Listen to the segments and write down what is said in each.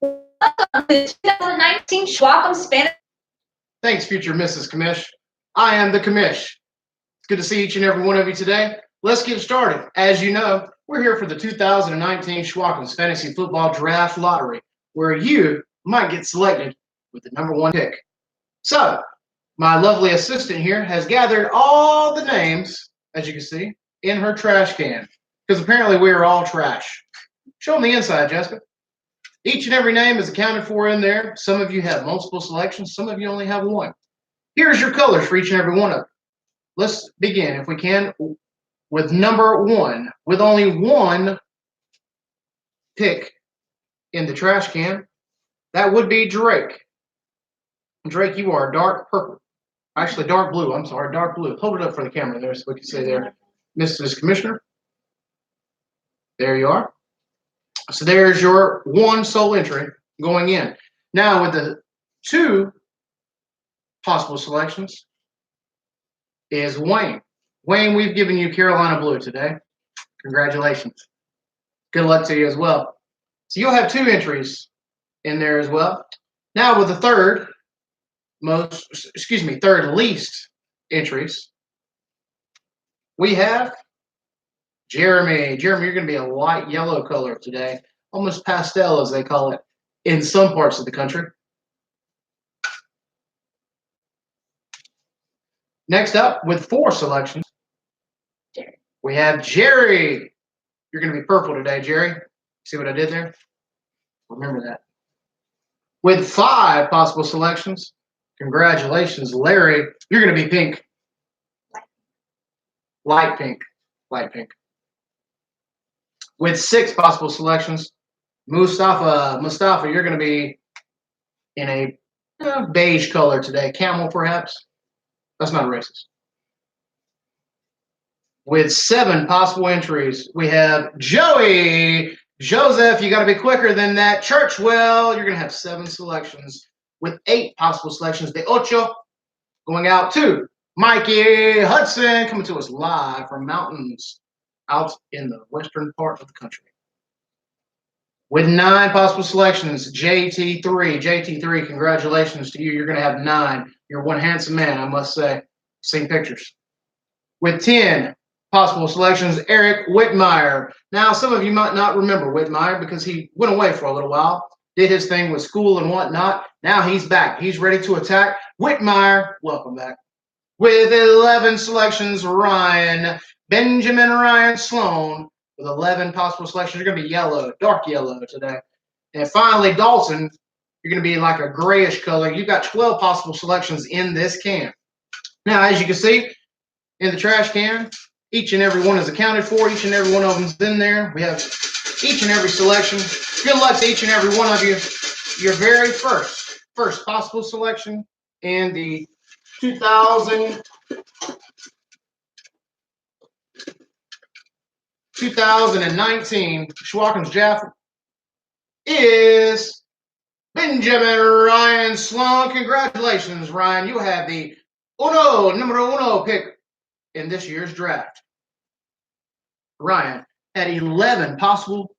Welcome to the 2019 Shwakkums Fantasy. Thanks, future Mrs. Commish. I am the Commish. It's good to see each and every one of you today. Let's get started. As you know, we're here for the 2019 Shwakkums Fantasy Football Draft Lottery, where you might get selected with the number one pick. So, my lovely assistant here has gathered all the names, as you can see, in her trash can, because apparently we are all trash. Show them the inside, Jessica. Each and every name is accounted for in there. Some of you have multiple selections. Some of you only have one. Here's your colors for each and every one of them. Let's begin, if we can, with number one. With only one pick in the trash can, that would be Drake. Drake, you are dark purple. Actually, dark blue. I'm sorry, dark blue. Hold it up for the camera there so we can see there. Mrs. Commissioner. There you are. So there's your one sole entry going in. Now with the two possible selections is Wayne. Wayne, we've given you Carolina Blue today. Congratulations. Good luck to you as well. So you'll have two entries in there as well. Now with the third least entries, we have Jeremy. Jeremy, you're going to be a light yellow color today, almost pastel as they call it in some parts of the country. Next up, with four selections, we have Jerry. You're going to be purple today, Jerry. See what I did there? Remember that. With five possible selections, congratulations, Larry. You're going to be pink. Light pink. Light pink. With six possible selections, Mustafa, you're going to be in a beige color today. Camel, perhaps? That's not racist. With seven possible entries, we have Joey. Joseph, you got to be quicker than that. Churchwell, you're going to have seven selections. With eight possible selections, De Ocho going out to Mikey Hudson, coming to us live from mountains out in the western part of the country. With nine possible selections, JT3. JT3, congratulations to you. You're going to have nine. You're one handsome man, I must say. Seen pictures. With 10 possible selections, Eric Whitmire. Now, some of you might not remember Whitmire because he went away for a little while, did his thing with school and whatnot. Now he's back. He's ready to attack. Whitmire, welcome back. With 11 selections, Benjamin Ryan Sloan. With 11 possible selections, you're going to be yellow, dark yellow today. And finally, Dalton, you're going to be like a grayish color. You've got 12 possible selections in this can. Now, as you can see, in the trash can, each and every one is accounted for. Each and every one of them is in there. We have each and every selection. Good luck to each and every one of you. Your very first possible selection in the 2019 Shwakkums Draft is Benjamin Ryan Sloan. Congratulations, Ryan. You have the numero uno pick in this year's draft. Ryan had 11 possible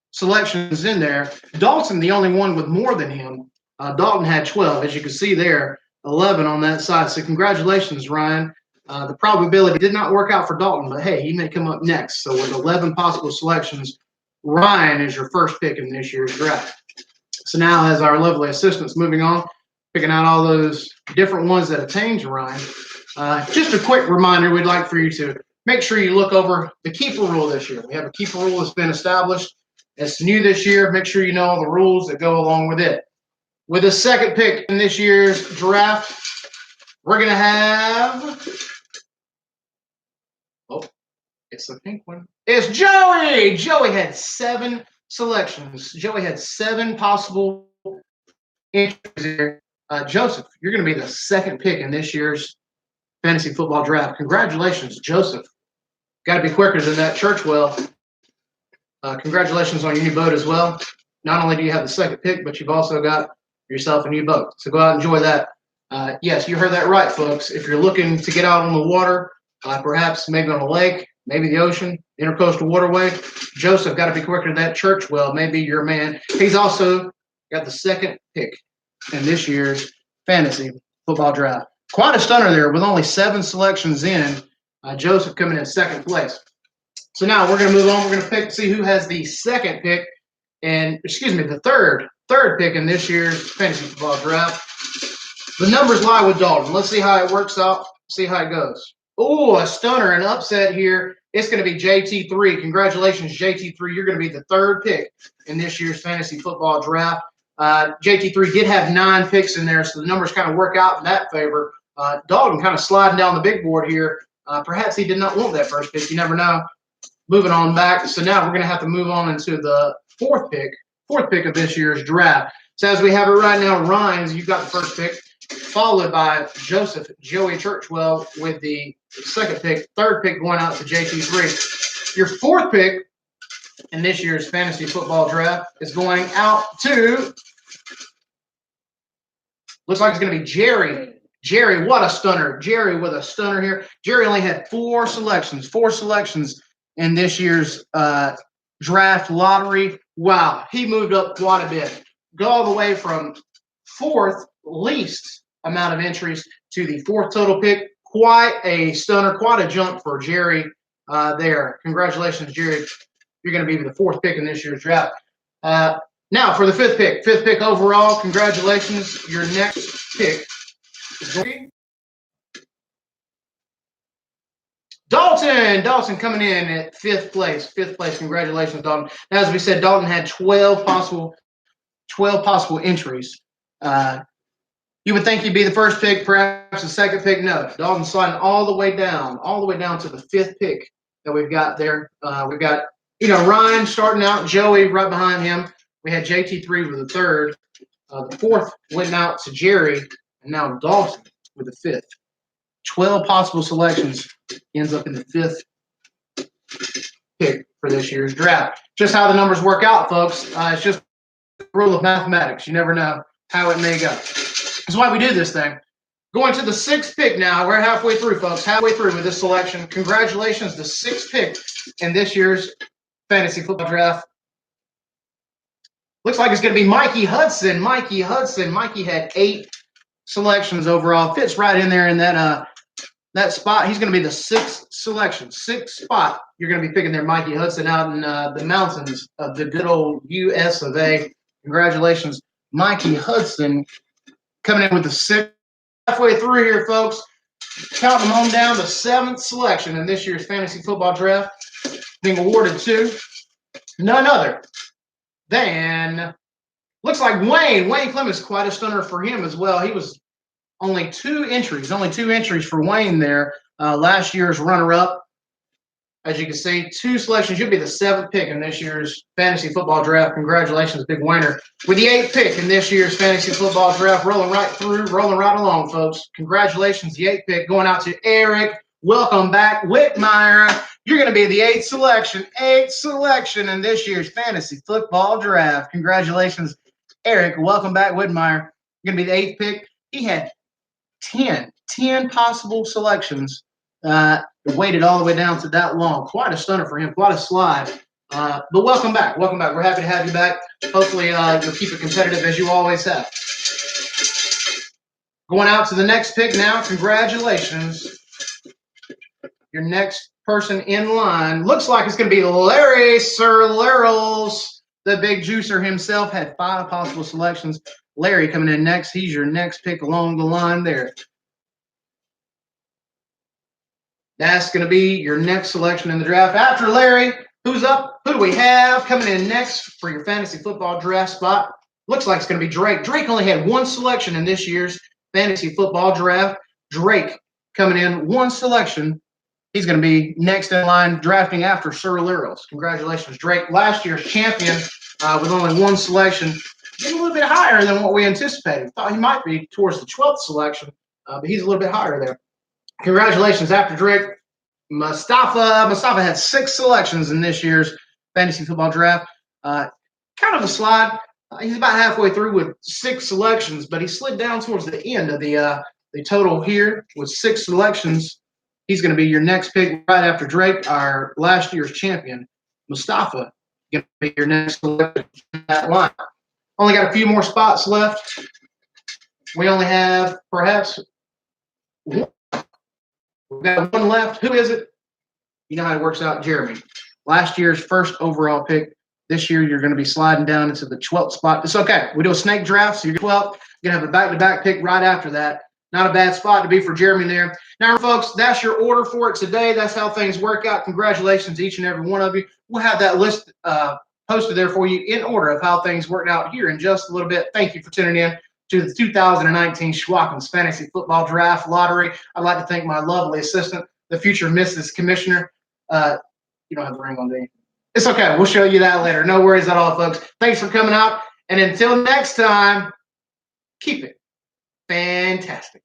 selections in there. Dalton, the only one with more than him. Dalton had 12, as you can see there, 11 on that side. So congratulations, Ryan. The probability did not work out for Dalton, but hey, he may come up next. So with 11 possible selections, Ryan is your first pick in this year's draft. So now, as our lovely assistant's moving on, picking out all those different ones that attain to Ryan, just a quick reminder, we'd like for you to make sure you look over the keeper rule this year. We have a keeper rule that's been established. It's new this year. Make sure you know all the rules that go along with it. With the second pick in this year's draft, we're going to have, it's the pink one. It's Joey. Joey had 7 selections. Joey had 7 possible entries here. Joseph, you're going to be the second pick in this year's fantasy football draft. Congratulations, Joseph. Got to be quicker than that. Churchwell, congratulations on your new boat as well. Not only do you have the second pick, but you've also got yourself a new boat. So go out and enjoy that. Yes, you heard that right, folks. If you're looking to get out on the water, perhaps maybe on a lake, maybe the ocean, intercoastal waterway, Joseph got to be quicker than that. Churchwell, maybe your man. He's also got the second pick in this year's fantasy football draft. Quite a stunner there with only 7 selections in. Joseph coming in second place. So now we're going to move on. We're going to see who has the second pick and, the third pick in this year's fantasy football draft. The numbers lie with Dalton. Let's see how it works out. See how it goes. Oh, a stunner, an upset here. It's going to be JT3. Congratulations, JT3. You're going to be the third pick in this year's fantasy football draft. JT3 did have 9 picks in there, so the numbers kind of work out in that favor. Dalton kind of sliding down the big board here. Perhaps he did not want that first pick. You never know. Moving on back. So now we're going to have to move on into the fourth pick of this year's draft. So as we have it right now, Rhines, you've got the first pick, followed by Joseph Joey Churchwell with the second pick. Third pick going out to JT3. Your fourth pick in this year's fantasy football draft is going out to, looks like it's going to be Jerry. Jerry, what a stunner. Jerry with a stunner here. Jerry only had 4 selections in this year's draft lottery. Wow, he moved up quite a bit. Go all the way from 4th least amount of entries to the 4th total pick. Quite a stunner, quite a jump for Jerry there. Congratulations, Jerry. You're going to be the 4th pick in this year's draft. Now for the 5th pick overall. Congratulations. Your next pick is going to be Dalton coming in at 5th place. 5th place. Congratulations, Dalton. Now, as we said, Dalton had 12 possible entries. You would think he'd be the first pick, perhaps the second pick. No, Dalton's sliding all the way down to the 5th pick that we've got there. We've got, Ryan starting out, Joey right behind him. We had JT3 with the 3rd. The 4th went out to Jerry, and now Dalton with the 5th. 12 possible selections, ends up in the 5th pick for this year's draft. Just how the numbers work out, folks. It's just a rule of mathematics. You never know how it may go. That's why we do this thing. Going to the 6th pick now. We're halfway through, folks. Halfway through with this selection. Congratulations, the 6th pick in this year's fantasy football draft. Looks like it's going to be Mikey Hudson. Mikey had 8 selections overall. Fits right in there in that spot. He's going to be the 6th selection, 6th spot. You're going to be picking there, Mikey Hudson, out in the mountains of the good old U.S. of A. Congratulations, Mikey Hudson, coming in with the 6th. Halfway through here, folks. Counting them on down, the 7th selection in this year's fantasy football draft, being awarded to none other than, looks like Wayne. Wayne Clemens, quite a stunner for him as well. He was only 2 entries for Wayne there. Last year's runner-up. As you can see, 2 selections. You'll be the 7th pick in this year's fantasy football draft. Congratulations, big winner. With the 8th pick in this year's fantasy football draft, rolling right along, folks. Congratulations, the 8th pick going out to Eric. Welcome back, Whitmire. You're going to be the 8th selection in this year's fantasy football draft. Congratulations, Eric. Welcome back, Whitmire. You're going to be the 8th pick. He had 10 possible selections. Waited all the way down to that long. Quite a stunner for him. Quite a slide. But welcome back. We're happy to have you back. Hopefully you'll keep it competitive as you always have. Going out to the next pick now. Congratulations. Your next person in line looks like it's going to be Larry Sir Larrells. The big juicer himself had 5 possible selections. Larry coming in next. He's your next pick along the line there. That's going to be your next selection in the draft. After Larry, who's up? Who do we have coming in next for your fantasy football draft spot? Looks like it's going to be Drake. Drake only had 1 selection in this year's fantasy football draft. Drake coming in 1 selection. He's going to be next in line drafting after Sir Larrells. Congratulations, Drake. Last year's champion with only 1 selection. Getting a little bit higher than what we anticipated. Thought he might be towards the 12th selection, but he's a little bit higher there. Congratulations. After Drake, Mustafa. Mustafa had 6 selections in this year's fantasy football draft. Kind of a slide. He's about halfway through with 6 selections, but he slid down towards the end of the total here with 6 selections. He's going to be your next pick right after Drake, our last year's champion. Mustafa going to be your next selection in that line. Only got a few more spots left. We only have perhaps one. We've got one left. Who is it? You know how it works out, Jeremy. Last year's first overall pick. This year, you're going to be sliding down into the 12th spot. It's okay. We do a snake draft, so you're 12th. You're going to have a back-to-back pick right after that. Not a bad spot to be for Jeremy there. Now, folks, that's your order for it today. That's how things work out. Congratulations to each and every one of you. We'll have that list posted there for you in order of how things worked out here in just a little bit. Thank you for tuning in to the 2019 Shwakkums Fantasy Football Draft Lottery. I'd like to thank my lovely assistant, the future Mrs. Commissioner. You don't have the ring on, do you? It's okay. We'll show you that later. No worries at all, folks. Thanks for coming out. And until next time, keep it fantastic.